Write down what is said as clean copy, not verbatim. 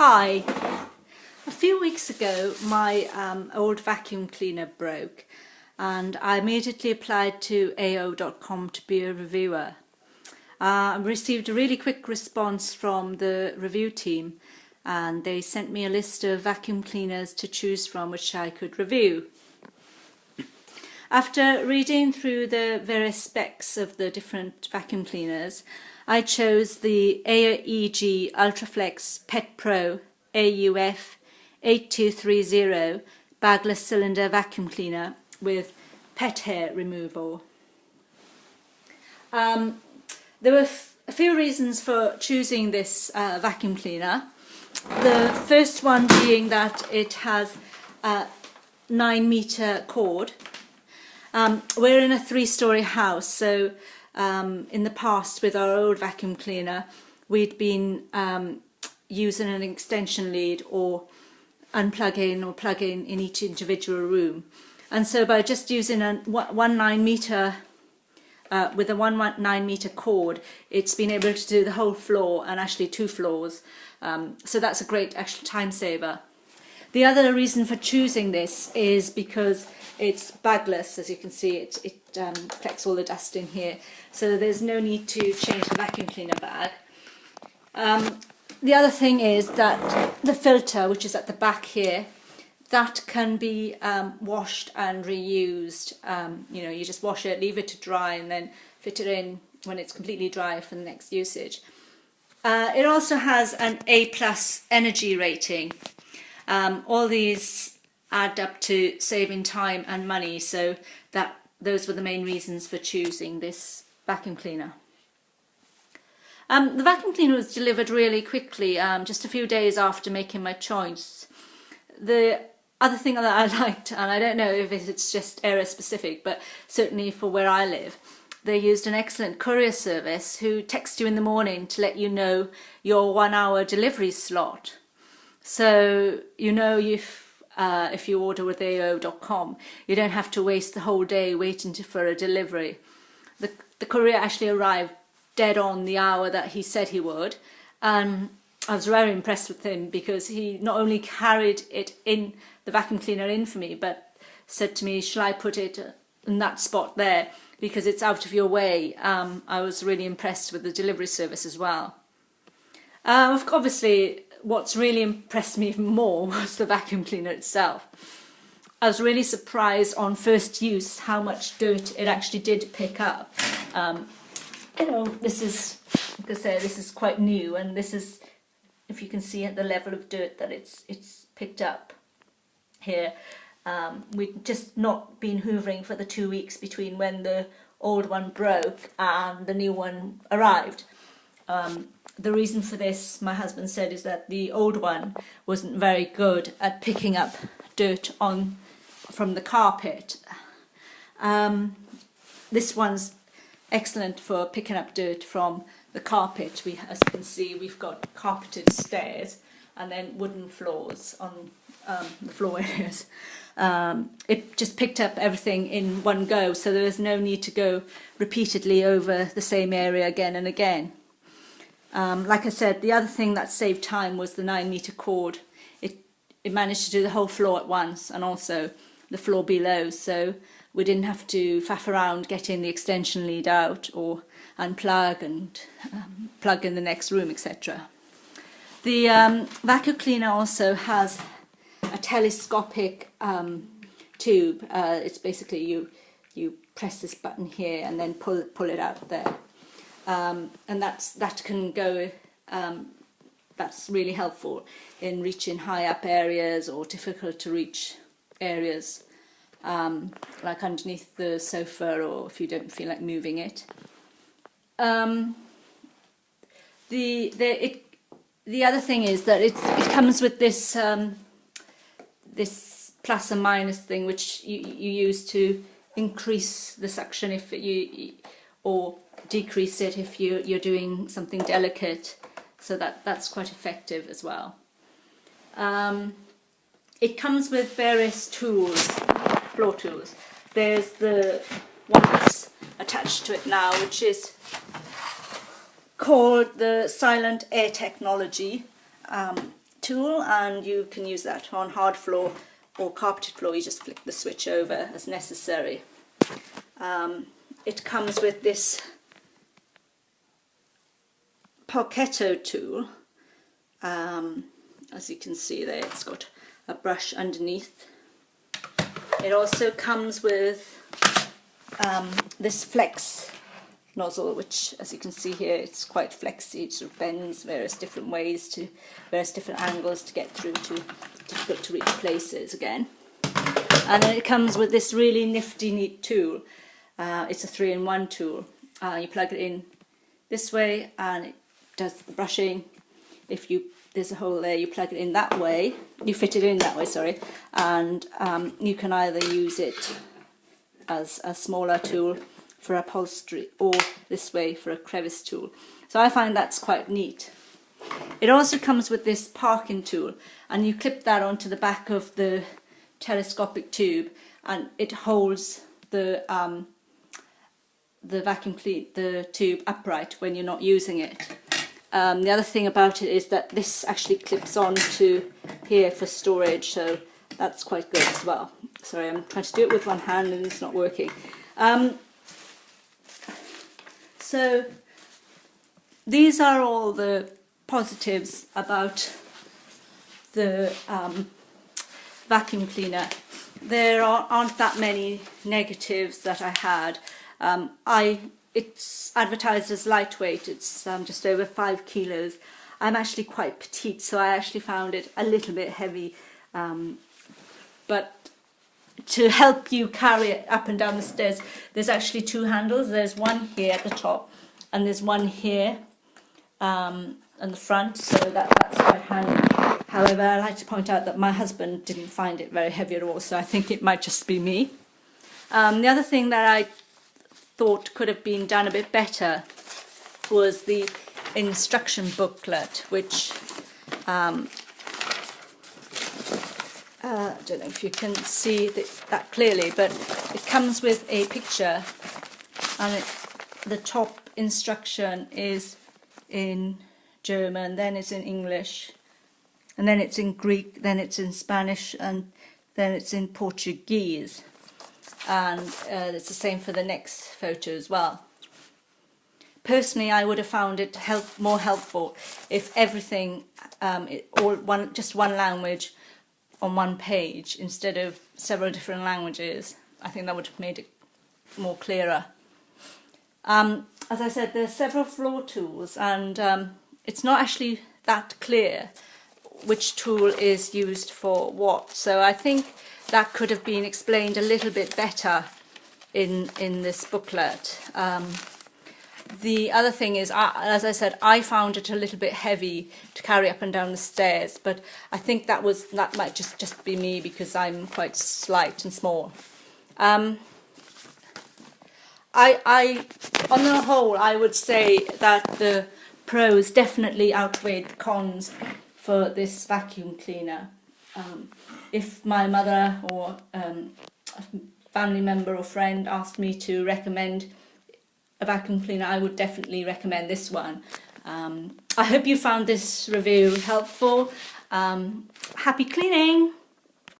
Hi. A few weeks ago my old vacuum cleaner broke and I immediately applied to AO.com to be a reviewer. I received a really quick response from the review team and they sent me a list of vacuum cleaners to choose from which I could review. After reading through the various specs of the different vacuum cleaners, I chose the AEG UltraFlex Pet Pro AUF 8230 Bagless cylinder vacuum cleaner with pet hair removal. There were a few reasons for choosing this vacuum cleaner. The first one being that it has a 9-meter cord. We're in a 3-story house, so in the past with our old vacuum cleaner we'd been using an extension lead or unplugging or plugging in each individual room, and so by just using a 9-meter with a 9-meter cord, it's been able to do the whole floor and actually 2 floors, so that's a great extra time saver. The other reason for choosing this is because it's bagless. As you can see, it collects all the dust in here, so there's no need to change the vacuum cleaner bag. The other thing is that the filter, which is at the back here, that can be washed and reused. You know, you just wash it, leave it to dry, and then fit it in when it's completely dry for the next usage. It also has an A+ energy rating. All these add up to saving time and money, so those were the main reasons for choosing this vacuum cleaner. The vacuum cleaner was delivered really quickly, just a few days after making my choice. The other thing that I liked, and I don't know if it's just area specific, but certainly for where I live, they used an excellent courier service who text you in the morning to let you know your 1-hour delivery slot. So you know if you order with AO.com, you don't have to waste the whole day waiting for a delivery. The courier actually arrived dead on the hour that he said he would. I was very impressed with him because he not only carried it in the vacuum cleaner in for me, but said to me, shall I put it in that spot there because it's out of your way. I was really impressed with the delivery service as well. Obviously, what's really impressed me even more was the vacuum cleaner itself. I was really surprised on first use how much dirt it actually did pick up. You know, this is, like I say, this is quite new, and this is, if you can see at the level of dirt that it's picked up here. We'd just not been hoovering for the 2 weeks between when the old one broke and the new one arrived. The reason for this, my husband said, is that the old one wasn't very good at picking up dirt from the carpet. This one's excellent for picking up dirt from the carpet. As you can see, we've got carpeted stairs and then wooden floors on the floor areas. It just picked up everything in one go, so there was no need to go repeatedly over the same area again and again. Like I said, the other thing that saved time was the 9-meter cord. It managed to do the whole floor at once and also the floor below, so we didn't have to faff around getting the extension lead out or unplug and plug in the next room, etc. The vacuum cleaner also has a telescopic tube. It's basically you press this button here and then pull it out there. And that can go. That's really helpful in reaching high up areas or difficult to reach areas, like underneath the sofa, or if you don't feel like moving it. The other thing is that it comes with this this plus and minus thing, which you use to increase the suction if or decrease it if you're doing something delicate, so that's quite effective as well. It comes with various tools, floor tools. There's the one that's attached to it now, which is called the Silent Air Technology tool, and you can use that on hard floor or carpeted floor. You just flick the switch over as necessary. It comes with this Pocketto tool. As you can see there, it's got a brush underneath. It also comes with this flex nozzle, which, as you can see here, it's quite flexy. It sort of bends various different ways to various different angles to get through to difficult to reach places again. And then it comes with this really nifty, neat tool. It's a 3-in-1 tool. You plug it in this way and it does the brushing. If there's a hole there, you plug it in that way. You fit it in that way, sorry. And you can either use it as a smaller tool for upholstery or this way for a crevice tool. So I find that's quite neat. It also comes with this parking tool, and you clip that onto the back of the telescopic tube, and it holds the the tube upright when you're not using it. The other thing about it is that this actually clips on to here for storage, so that's quite good as well. Sorry, I'm trying to do it with one hand and it's not working. So these are all the positives about the vacuum cleaner. There aren't that many negatives that I had. It's advertised as lightweight. It's just over 5 kilos. I'm actually quite petite, so I actually found it a little bit heavy. But to help you carry it up and down the stairs, there's actually 2 handles. There's one here at the top, and there's one here on the front, so that's quite handy. However, I'd like to point out that my husband didn't find it very heavy at all, so I think it might just be me. The other thing that I thought could have been done a bit better was the instruction booklet, which I don't know if you can see that clearly, but it comes with a picture, and the top instruction is in German, then it's in English, and then it's in Greek, then it's in Spanish, and then it's in Portuguese. And it's the same for the next photo as well. Personally, I would have found it more helpful if everything, just one language on one page instead of several different languages. I think that would have made it more clearer. As I said, there are several floor tools, and it's not actually that clear which tool is used for what. So I think that could have been explained a little bit better in this booklet. The other thing is, as I said, I found it a little bit heavy to carry up and down the stairs, but I think that might just be me because I'm quite slight and small. On the whole, I would say that the pros definitely outweighed the cons for this vacuum cleaner. If my mother or a family member or friend asked me to recommend a vacuum cleaner, I would definitely recommend this one. I hope you found this review helpful. Happy cleaning!